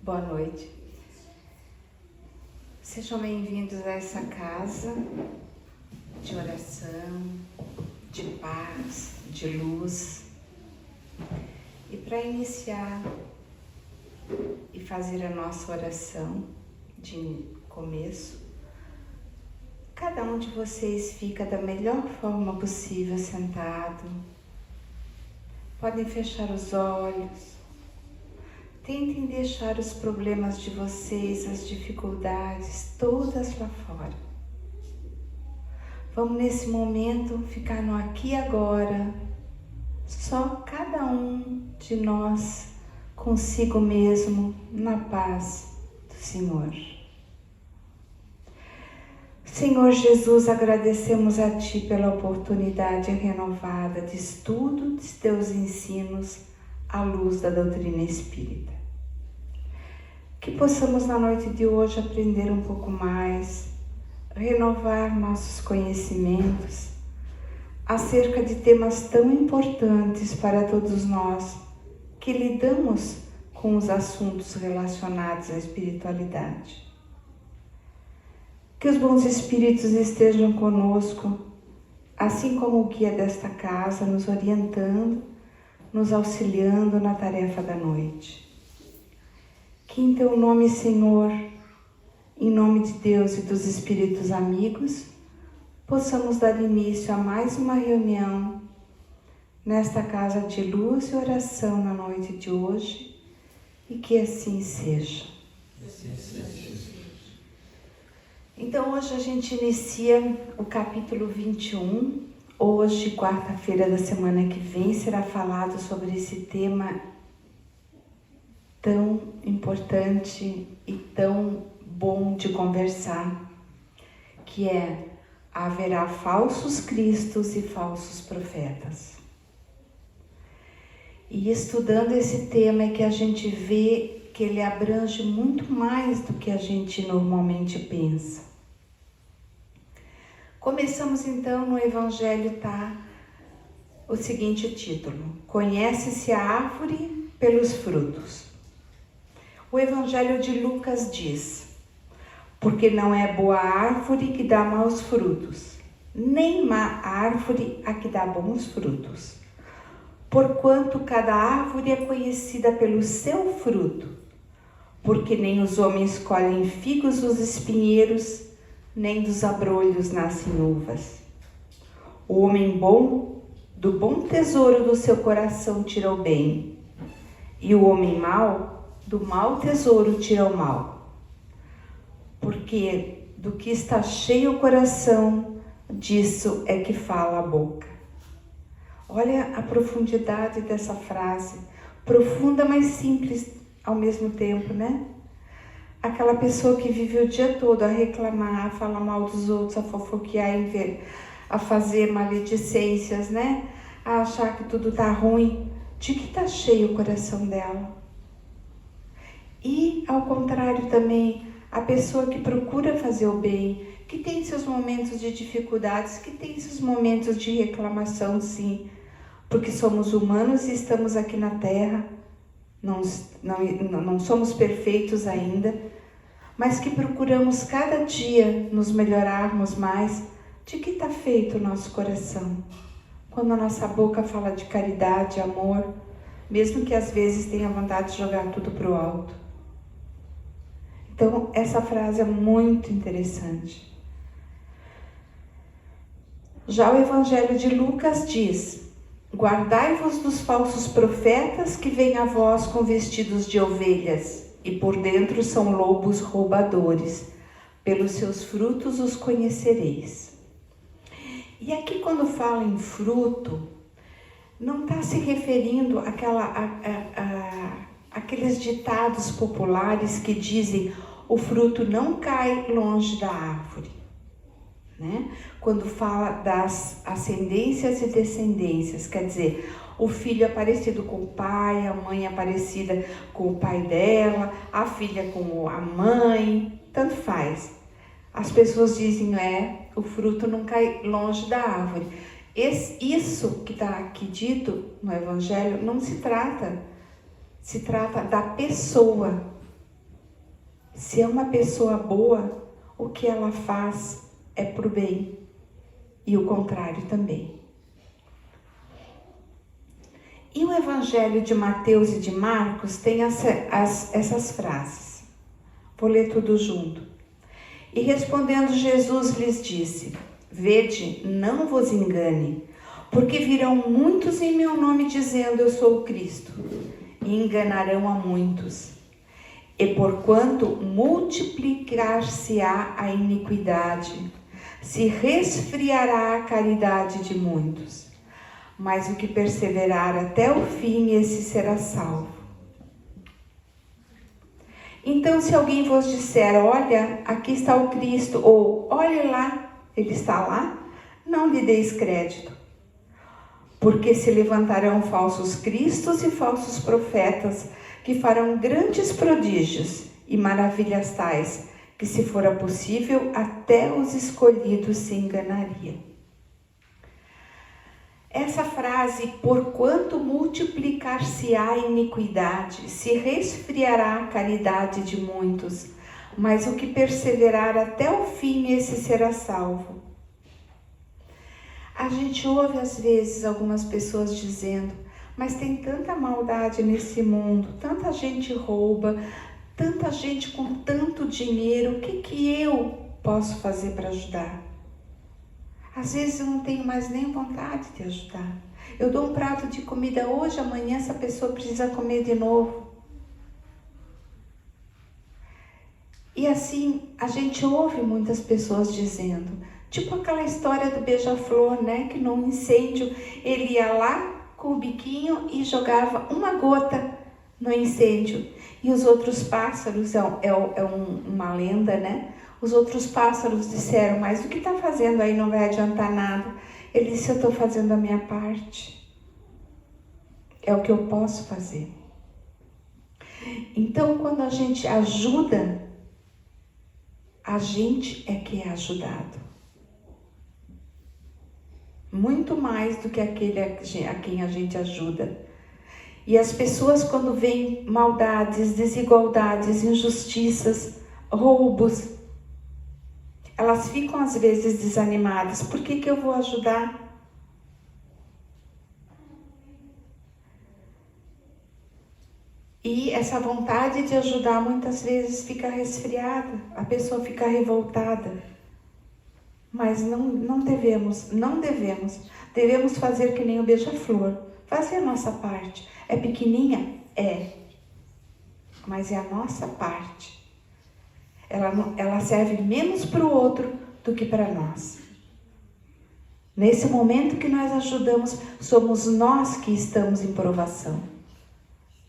Boa noite. Sejam bem-vindos a essa casa de oração, de paz, de luz. E para iniciar e fazer a nossa oração de começo, cada um de vocês fica da melhor forma possível sentado. Podem fechar os olhos. Tentem deixar os problemas de vocês, as dificuldades, todas lá fora. Vamos nesse momento ficar no aqui e agora, só cada um de nós consigo mesmo, na paz do Senhor. Senhor Jesus, agradecemos a Ti pela oportunidade renovada de estudo de Teus ensinos à luz da doutrina espírita. Que possamos na noite de hoje aprender um pouco mais, renovar nossos conhecimentos acerca de temas tão importantes para todos nós que lidamos com os assuntos relacionados à espiritualidade. Que os bons espíritos estejam conosco, assim como o guia desta casa, nos orientando, nos auxiliando na tarefa da noite. Que em Teu nome, Senhor, em nome de Deus e dos espíritos amigos, possamos dar início a mais uma reunião nesta casa de luz e oração na noite de hoje, e que assim seja. Então hoje a gente inicia o capítulo 21. Hoje, quarta-feira da semana que vem, será falado sobre esse tema tão importante e tão bom de conversar, que é: haverá falsos cristos e falsos profetas. E estudando esse tema é que a gente vê que ele abrange muito mais do que a gente normalmente pensa. Começamos então no Evangelho, o seguinte título: Conhece-se a árvore pelos frutos. O Evangelho de Lucas diz: porque não é boa árvore que dá maus frutos, nem má árvore a que dá bons frutos. Porquanto cada árvore é conhecida pelo seu fruto, porque nem os homens colhem figos dos espinheiros, nem dos abrolhos nascem uvas. O homem bom, do bom tesouro do seu coração tira o bem, e o homem mau, do mau tesouro tira o mal. Porque do que está cheio o coração, disso é que fala a boca. Olha a profundidade dessa frase, profunda, mas simples ao mesmo tempo, né? Aquela pessoa que vive o dia todo a reclamar, a falar mal dos outros, a fofoquear, a fazer maledicências, né? A achar que tudo tá ruim. De que tá cheio o coração dela? E, ao contrário também, a pessoa que procura fazer o bem, que tem seus momentos de dificuldades, que tem seus momentos de reclamação, sim, porque somos humanos e estamos aqui na Terra, não somos perfeitos ainda, mas que procuramos cada dia nos melhorarmos mais. De que está feito o nosso coração? Quando a nossa boca fala de caridade, amor, mesmo que às vezes tenha vontade de jogar tudo para o alto. Então, essa frase é muito interessante. Já o Evangelho de Lucas diz: guardai-vos dos falsos profetas que vêm a vós com vestidos de ovelhas, e por dentro são lobos roubadores. Pelos seus frutos os conhecereis. E aqui, quando fala em fruto, não está se referindo àqueles ditados populares que dizem: o fruto não cai longe da árvore, né? Quando fala das ascendências e descendências, quer dizer, o filho é parecido com o pai, a mãe é parecida com o pai dela, a filha com a mãe, tanto faz. As pessoas dizem: o fruto não cai longe da árvore. Isso que está aqui dito no Evangelho não se trata da pessoa, Se é uma pessoa boa, o que ela faz é para o bem, e o contrário também. E o Evangelho de Mateus e de Marcos tem essas frases. Vou ler tudo junto. E respondendo Jesus lhes disse: Vede, não vos engane, porque virão muitos em meu nome dizendo: Eu sou o Cristo, e enganarão a muitos. E porquanto multiplicar-se-á a iniquidade, se resfriará a caridade de muitos. Mas o que perseverar até o fim, esse será salvo. Então, se alguém vos disser: Olha, aqui está o Cristo, ou olha lá, ele está lá, não lhe deis crédito. Porque se levantarão falsos cristos e falsos profetas, que farão grandes prodígios e maravilhas tais, que se fora possível, até os escolhidos se enganariam. Essa frase, porquanto multiplicar-se-á a iniquidade, se resfriará a caridade de muitos, mas o que perseverar até o fim, esse será salvo. A gente ouve às vezes algumas pessoas dizendo: mas tem tanta maldade nesse mundo, tanta gente rouba, tanta gente com tanto dinheiro, o que eu posso fazer para ajudar? Às vezes eu não tenho mais nem vontade de ajudar. Eu dou um prato de comida hoje, amanhã essa pessoa precisa comer de novo. E assim, a gente ouve muitas pessoas dizendo, tipo aquela história do beija-flor, né? Que num incêndio ele ia lá com o biquinho e jogava uma gota no incêndio. E os outros pássaros, uma lenda, né? Os outros pássaros disseram: mas o que está fazendo aí não vai adiantar nada. Ele disse: eu estou fazendo a minha parte. É o que eu posso fazer. Então, quando a gente ajuda, a gente é que é ajudado. Muito mais do que aquele a quem a gente ajuda. E as pessoas, quando veem maldades, desigualdades, injustiças, roubos, elas ficam às vezes desanimadas. Por que eu vou ajudar? E essa vontade de ajudar muitas vezes fica resfriada, a pessoa fica revoltada. Mas não devemos. Devemos fazer que nem o beija-flor, fazer a nossa parte. É pequenininha? É. Mas é a nossa parte. Ela serve menos para o outro do que para nós. Nesse momento que nós ajudamos, somos nós que estamos em provação.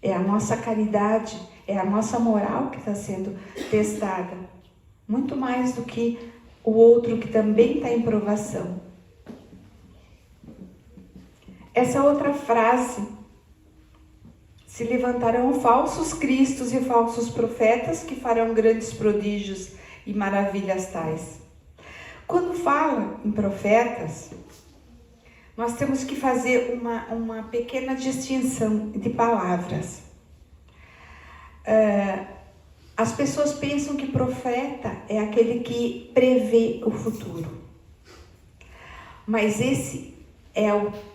É a nossa caridade, é a nossa moral que está sendo testada. Muito mais do que o outro que também está em provação. Essa outra frase: se levantarão falsos cristos e falsos profetas que farão grandes prodígios e maravilhas tais. Quando fala em profetas, nós temos que fazer uma pequena distinção de palavras. As pessoas pensam que profeta é aquele que prevê o futuro. Mas esse é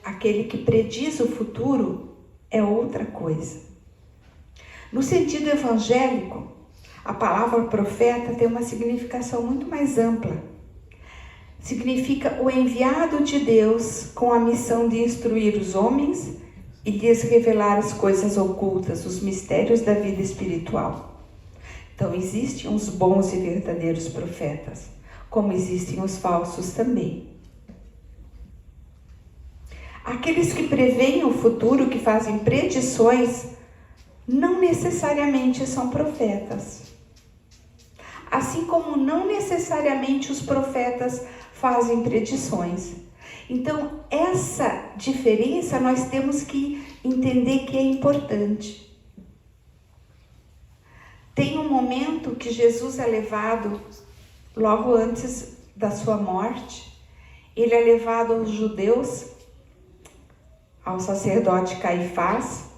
aquele que prediz o futuro, é outra coisa. No sentido evangélico, a palavra profeta tem uma significação muito mais ampla. Significa o enviado de Deus com a missão de instruir os homens e lhes revelar as coisas ocultas, os mistérios da vida espiritual. Então, existem os bons e verdadeiros profetas, como existem os falsos também. Aqueles que preveem o futuro, que fazem predições, não necessariamente são profetas. Assim como não necessariamente os profetas fazem predições. Então, essa diferença nós temos que entender que é importante. Tem um momento que Jesus é levado, logo antes da sua morte, ele é levado aos judeus, ao sacerdote Caifás,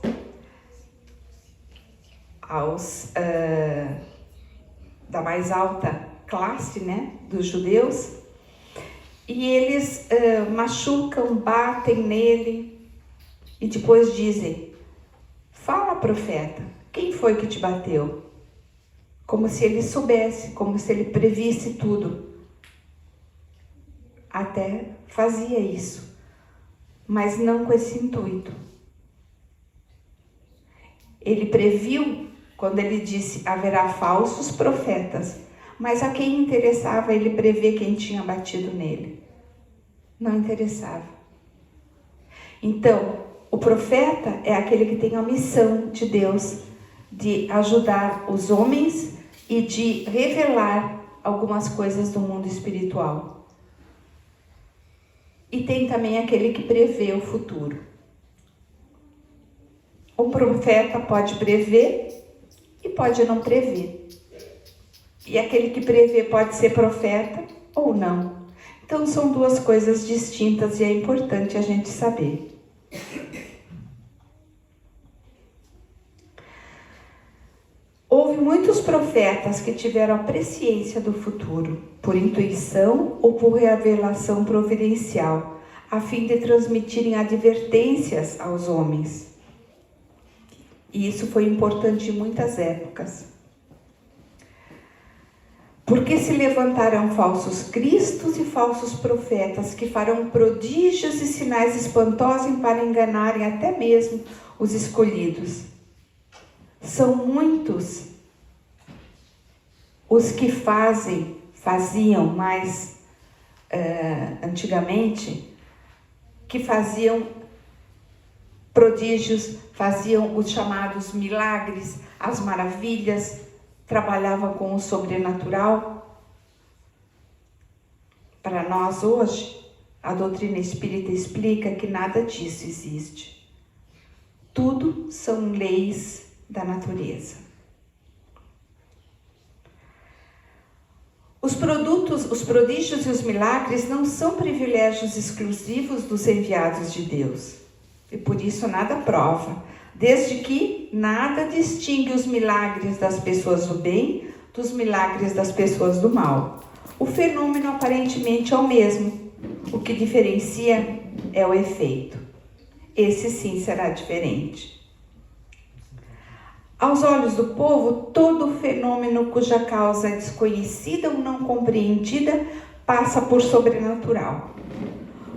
da mais alta classe, né, dos judeus, e eles machucam, batem nele e depois dizem: fala, profeta, quem foi que te bateu? Como se ele soubesse, como se ele previsse tudo. Até fazia isso, mas não com esse intuito. Ele previu quando ele disse: haverá falsos profetas, mas a quem interessava ele prever quem tinha batido nele? Não interessava. Então, o profeta é aquele que tem a missão de Deus de ajudar os homens e de revelar algumas coisas do mundo espiritual. E tem também aquele que prevê o futuro. O profeta pode prever e pode não prever. E aquele que prevê pode ser profeta ou não. Então são duas coisas distintas e é importante a gente saber. Houve muitos profetas que tiveram a presciência do futuro, por intuição ou por revelação providencial, a fim de transmitirem advertências aos homens. E isso foi importante em muitas épocas. Porque se levantarão falsos cristos e falsos profetas que farão prodígios e sinais espantosos para enganarem até mesmo os escolhidos. São muitos os que faziam mais antigamente, que faziam prodígios, faziam os chamados milagres, as maravilhas, trabalhavam com o sobrenatural. Para nós hoje, a doutrina espírita explica que nada disso existe. Tudo são leis da natureza. Os prodígios e os milagres não são privilégios exclusivos dos enviados de Deus. E por isso nada prova, desde que nada distingue os milagres das pessoas do bem dos milagres das pessoas do mal. O fenômeno aparentemente é o mesmo. O que diferencia é o efeito. Esse sim será diferente. Aos olhos do povo, todo fenômeno cuja causa é desconhecida ou não compreendida passa por sobrenatural.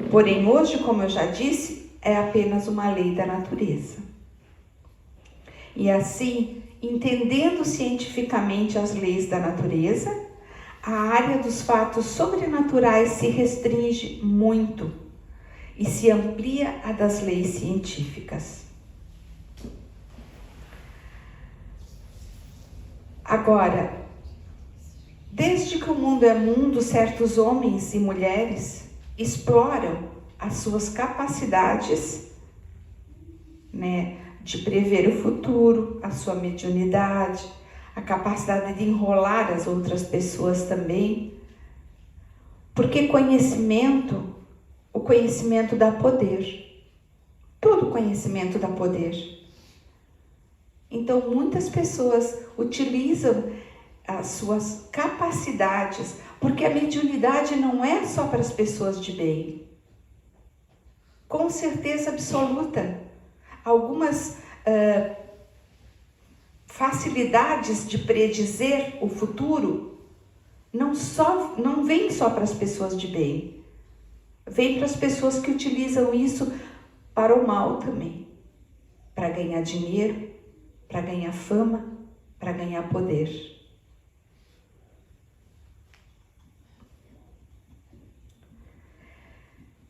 Porém, hoje, como eu já disse, é apenas uma lei da natureza. E assim, entendendo cientificamente as leis da natureza, a área dos fatos sobrenaturais se restringe muito e se amplia a das leis científicas. Agora, desde que o mundo é mundo, certos homens e mulheres exploram as suas capacidades, né, de prever o futuro, a sua mediunidade, a capacidade de enrolar as outras pessoas também. Porque o conhecimento dá poder. Todo conhecimento dá poder. Então, muitas pessoas utilizam as suas capacidades, porque a mediunidade não é só para as pessoas de bem. Com certeza absoluta. Algumas facilidades de predizer o futuro não vêm só para as pessoas de bem. Vem para as pessoas que utilizam isso para o mal também. Para ganhar dinheiro, para ganhar fama, para ganhar poder.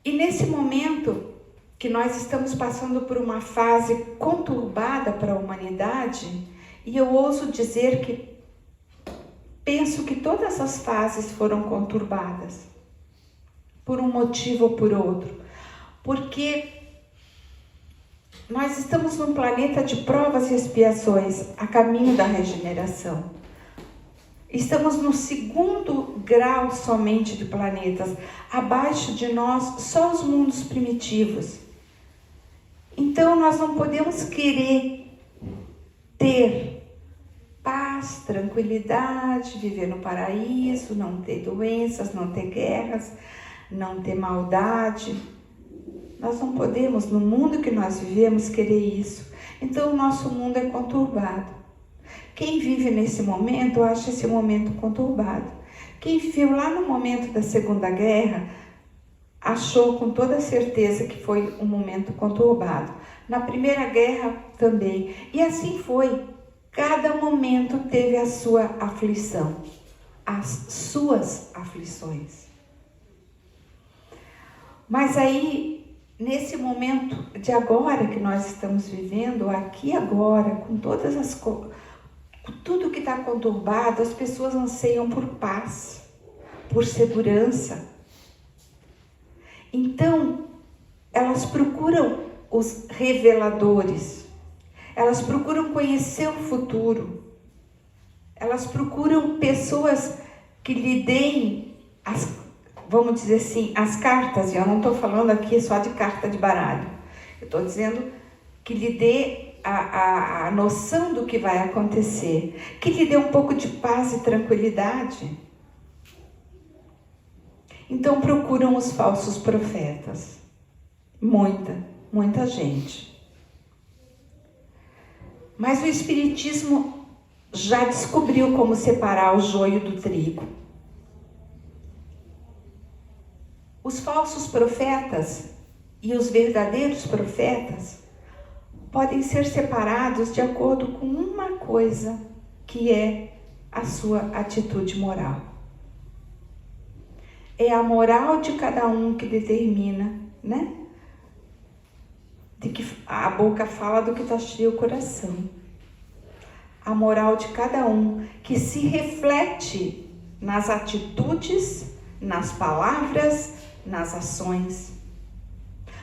E nesse momento que nós estamos passando por uma fase conturbada para a humanidade, e eu ouso dizer que penso que todas as fases foram conturbadas, por um motivo ou por outro, porque nós estamos num planeta de provas e expiações, a caminho da regeneração. Estamos no 2º grau somente de planetas, abaixo de nós só os mundos primitivos. Então nós não podemos querer ter paz, paz, tranquilidade, viver no paraíso, não ter doenças, não ter guerras, não ter maldade. Nós não podemos, no mundo que nós vivemos, querer isso. Então o nosso mundo é conturbado. Quem vive nesse momento acha esse momento conturbado. Quem viveu lá no momento da Segunda Guerra achou com toda certeza que foi um momento conturbado. Na Primeira Guerra também. E assim foi. Cada momento teve a sua aflição, as suas aflições. Mas aí, nesse momento de agora que nós estamos vivendo, aqui agora, com todas as tudo que está conturbado, as pessoas anseiam por paz, por segurança. Então, elas procuram os reveladores, elas procuram conhecer o futuro, elas procuram pessoas que lhe deem, vamos dizer assim, as cartas, e eu não estou falando aqui só de carta de baralho, eu estou dizendo que lhe dê a noção do que vai acontecer, que lhe dê um pouco de paz e tranquilidade. Então procuram os falsos profetas, muita gente. Mas o Espiritismo já descobriu como separar o joio do trigo. Os falsos profetas e os verdadeiros profetas podem ser separados de acordo com uma coisa, que é a sua atitude moral. É a moral de cada um que determina, né? De que a boca fala do que está cheio o coração. A moral de cada um que se reflete nas atitudes, nas palavras, nas ações,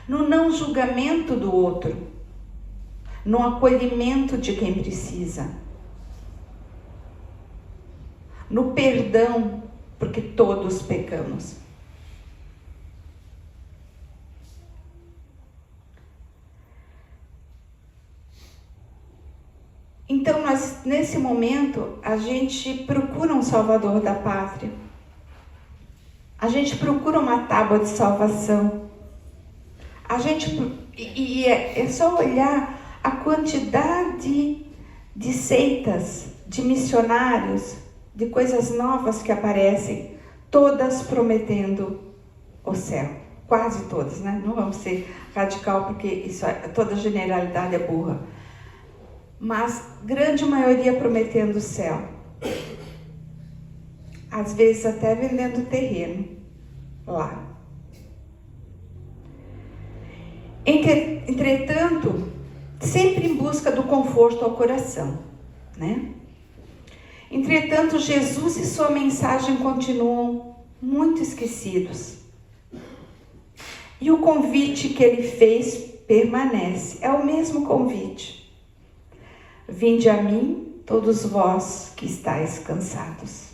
no não julgamento do outro, no acolhimento de quem precisa, no perdão, porque todos pecamos. Então, nesse momento, a gente procura um salvador da pátria. A gente procura uma tábua de salvação. É só olhar a quantidade de seitas, de missionários, de coisas novas que aparecem, todas prometendo o céu. Quase todas, né? Não vamos ser radical, porque toda generalidade é burra. Mas grande maioria prometendo o céu. Às vezes até vendendo terreno lá. Entretanto, sempre em busca do conforto ao coração, né? Entretanto, Jesus e sua mensagem continuam muito esquecidos. E o convite que ele fez permanece. É o mesmo convite. Vinde a mim, todos vós que estáis cansados.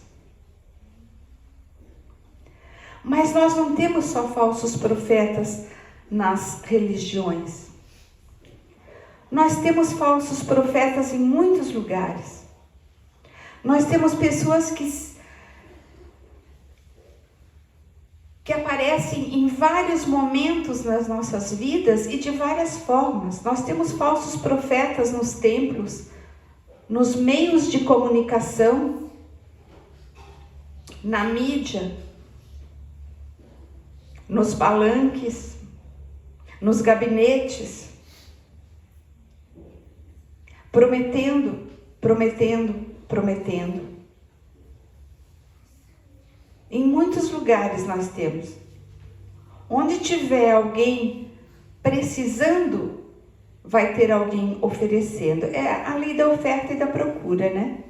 Mas nós não temos só falsos profetas nas religiões. Nós temos falsos profetas em muitos lugares. Nós temos pessoas que aparecem em vários momentos nas nossas vidas e de várias formas. Nós temos falsos profetas nos templos, nos meios de comunicação, na mídia, nos palanques, nos gabinetes, prometendo. Em muitos lugares nós temos. Onde tiver alguém precisando, vai ter alguém oferecendo. É a lei da oferta e da procura, né?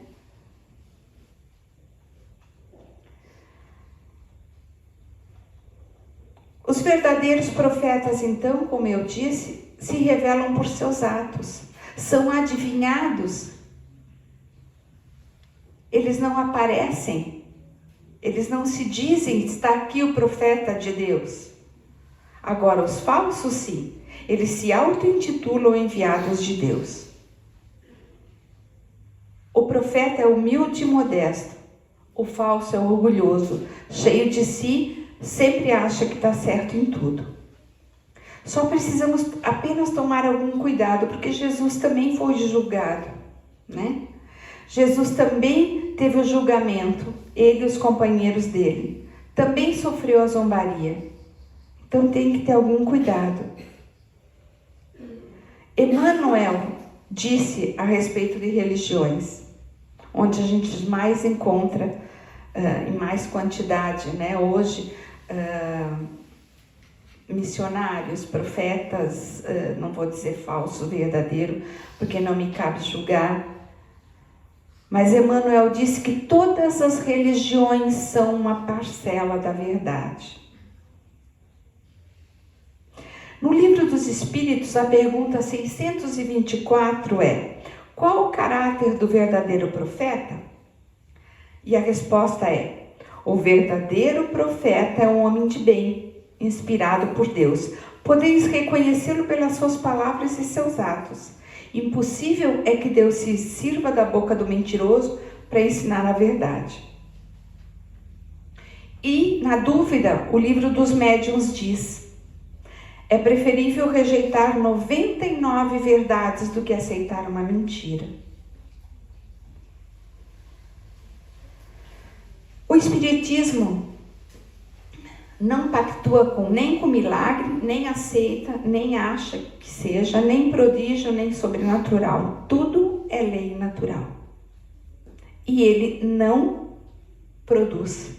Os verdadeiros profetas, então, como eu disse, se revelam por seus atos. São adivinhados. Eles não aparecem. Eles não se dizem, está aqui o profeta de Deus. Agora, os falsos, sim. Eles se auto-intitulam enviados de Deus. profeta é humilde e modesto. O falso é orgulhoso, cheio de si, sempre acha que está certo em tudo. Só precisamos apenas tomar algum cuidado, porque Jesus também foi julgado, né? Jesus também teve o julgamento, ele e os companheiros dele. Também sofreu a zombaria. Então tem que ter algum cuidado. Emmanuel disse a respeito de religiões, onde a gente mais encontra, em mais quantidade, né? Hoje, missionários, profetas, não vou dizer falso, verdadeiro, porque não me cabe julgar. Mas Emmanuel disse que todas as religiões são uma parcela da verdade. No Livro dos Espíritos, a pergunta 624 é: qual o caráter do verdadeiro profeta? E a resposta é: o verdadeiro profeta é um homem de bem, inspirado por Deus. Podeis reconhecê-lo pelas suas palavras e seus atos. Impossível é que Deus se sirva da boca do mentiroso para ensinar a verdade. E, na dúvida, o Livro dos Médiuns diz: é preferível rejeitar 99 verdades do que aceitar uma mentira. O Espiritismo não pactua nem com milagre, nem aceita, nem acha que seja, nem prodígio, nem sobrenatural. Tudo é lei natural. E ele não produz.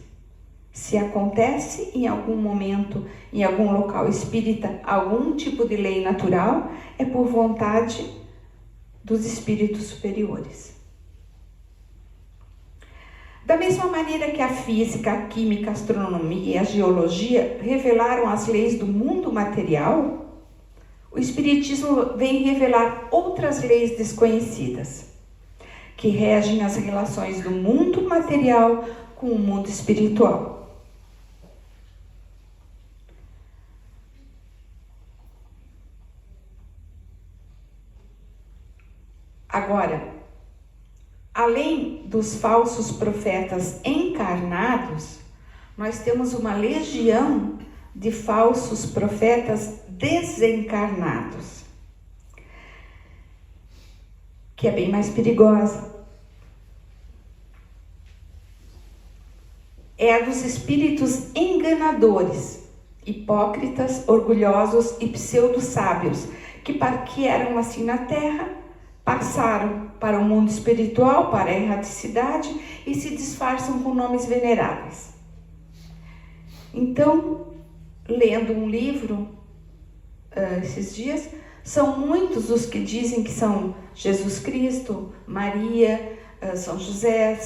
Se acontece em algum momento, em algum local espírita, algum tipo de lei natural, é por vontade dos espíritos superiores. Da mesma maneira que a física, a química, a astronomia e a geologia revelaram as leis do mundo material, o Espiritismo vem revelar outras leis desconhecidas, que regem as relações do mundo material com o mundo espiritual. Agora, além dos falsos profetas encarnados, nós temos uma legião de falsos profetas desencarnados, que é bem mais perigosa. É a dos espíritos enganadores, hipócritas, orgulhosos e pseudo-sábios, que eram assim na Terra, passaram para o mundo espiritual, para a erraticidade e se disfarçam com nomes veneráveis. Então, lendo um livro esses dias, são muitos os que dizem que são Jesus Cristo, Maria, São José,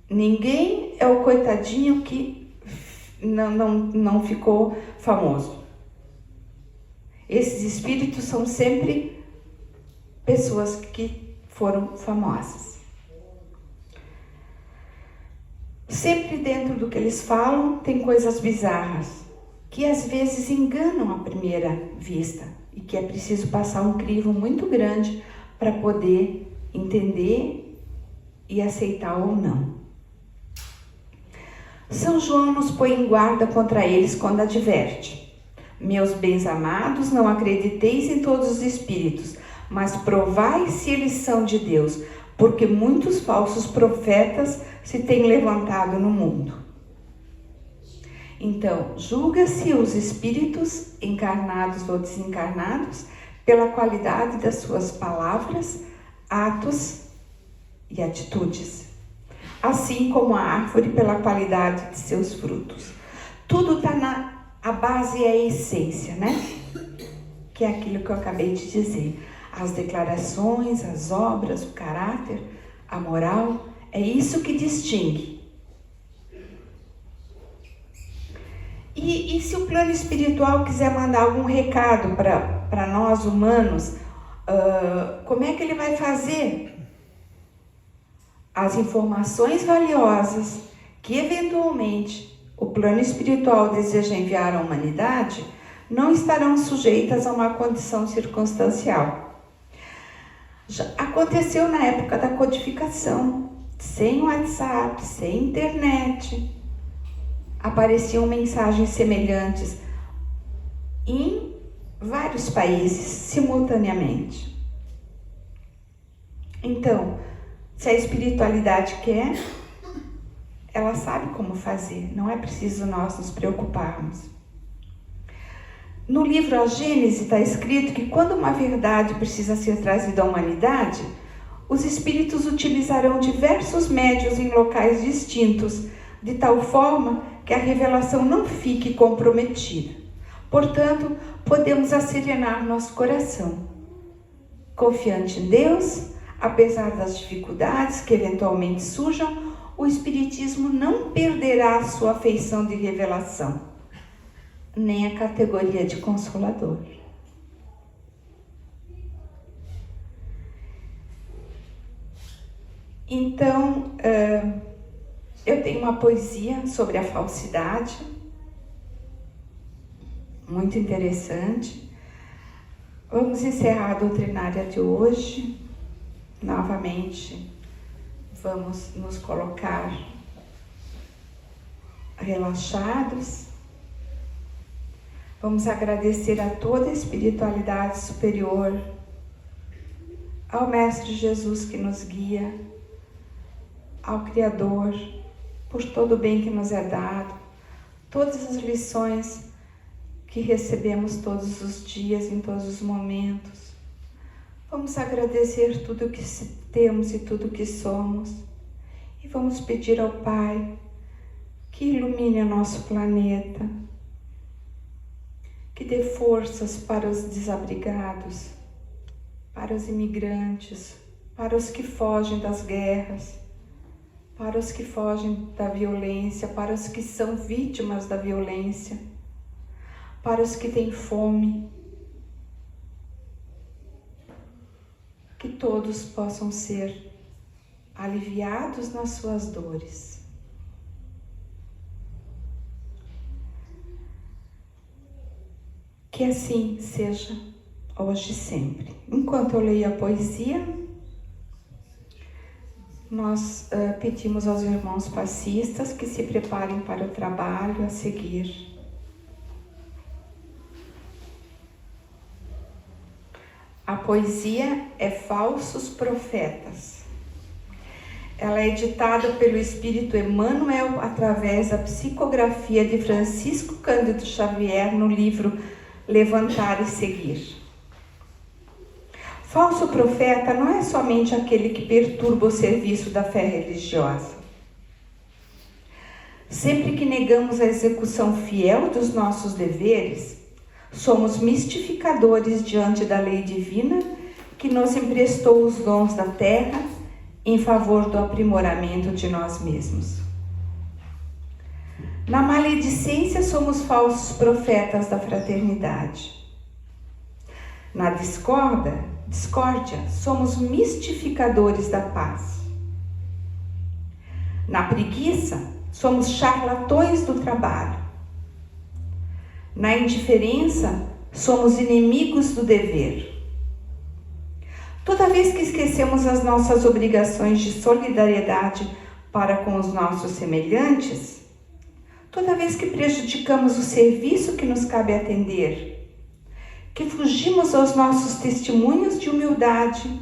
ninguém é o coitadinho que não ficou famoso. Esses espíritos são sempre pessoas que foram famosas. Sempre dentro do que eles falam tem coisas bizarras, que às vezes enganam à primeira vista e que é preciso passar um crivo muito grande para poder entender e aceitar ou não. São João nos põe em guarda contra eles quando adverte: meus bens amados, não acrediteis em todos os espíritos, mas provai se eles são de Deus, porque muitos falsos profetas se têm levantado no mundo. Então, julga-se os espíritos, encarnados ou desencarnados, pela qualidade das suas palavras, atos e atitudes, assim como a árvore pela qualidade de seus frutos. Tudo está a base é a essência, né? Que é aquilo que eu acabei de dizer. As declarações, as obras, o caráter, a moral, é isso que distingue. E se o plano espiritual quiser mandar algum recado para nós humanos, como é que ele vai fazer? As informações valiosas que eventualmente o plano espiritual deseja enviar à humanidade não estarão sujeitas a uma condição circunstancial. Já aconteceu na época da codificação, sem WhatsApp, sem internet. Apareciam mensagens semelhantes em vários países simultaneamente. Então, se a espiritualidade quer, ela sabe como fazer, não é preciso nós nos preocuparmos. No livro A Gênese está escrito que quando uma verdade precisa ser trazida à humanidade, os espíritos utilizarão diversos médios em locais distintos, de tal forma que a revelação não fique comprometida. Portanto, podemos asserenar nosso coração. Confiante em Deus, apesar das dificuldades que eventualmente surjam, o Espiritismo não perderá a sua feição de revelação, nem a categoria de consolador. Então, eu tenho uma poesia sobre a falsidade, muito interessante. Vamos encerrar a doutrinária de hoje. Novamente, vamos nos colocar relaxados. Vamos agradecer a toda a espiritualidade superior, ao Mestre Jesus que nos guia, ao Criador, por todo o bem que nos é dado, todas as lições que recebemos todos os dias, em todos os momentos. Vamos agradecer tudo o que temos e tudo o que somos. E vamos pedir ao Pai que ilumine o nosso planeta, que dê forças para os desabrigados, para os imigrantes, para os que fogem das guerras, para os que fogem da violência, para os que são vítimas da violência, para os que têm fome. Que todos possam ser aliviados nas suas dores. Que assim seja hoje e sempre. Enquanto eu leio a poesia, nós pedimos aos irmãos passistas que se preparem para o trabalho a seguir. A poesia é Falsos Profetas. Ela é editada pelo Espírito Emmanuel através da psicografia de Francisco Cândido Xavier no livro Levantar e Seguir. Falso profeta não é somente aquele que perturba o serviço da fé religiosa. Sempre que negamos a execução fiel dos nossos deveres, somos mistificadores diante da lei divina que nos emprestou os dons da terra em favor do aprimoramento de nós mesmos. Na maledicência somos falsos profetas da fraternidade. Na discórdia somos mistificadores da paz. Na preguiça somos charlatões do trabalho. Na indiferença, somos inimigos do dever. Toda vez que esquecemos as nossas obrigações de solidariedade para com os nossos semelhantes, toda vez que prejudicamos o serviço que nos cabe atender, que fugimos aos nossos testemunhos de humildade,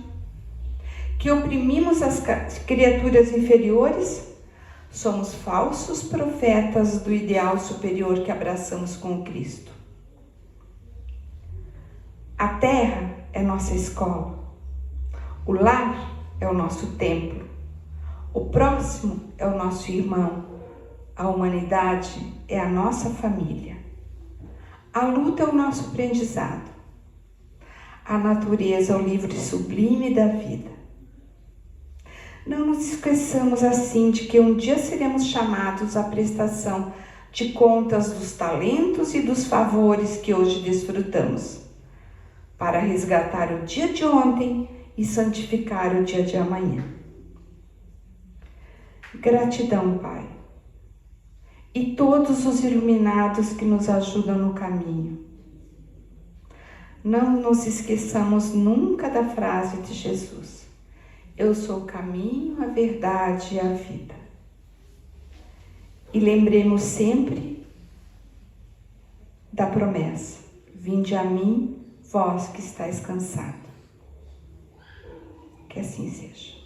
que oprimimos as criaturas inferiores, somos falsos profetas do ideal superior que abraçamos com Cristo. A terra é nossa escola, o lar é o nosso templo, o próximo é o nosso irmão, a humanidade é a nossa família, a luta é o nosso aprendizado, a natureza é o livro sublime da vida. Não nos esqueçamos assim de que um dia seremos chamados à prestação de contas dos talentos e dos favores que hoje desfrutamos, para resgatar o dia de ontem e santificar o dia de amanhã. Gratidão, Pai, e todos os iluminados que nos ajudam no caminho. não nos esqueçamos nunca da frase de Jesus: eu sou o caminho, a verdade e a vida. E lembremos sempre da promessa: vinde a mim, vós que estáis cansados. Que assim seja.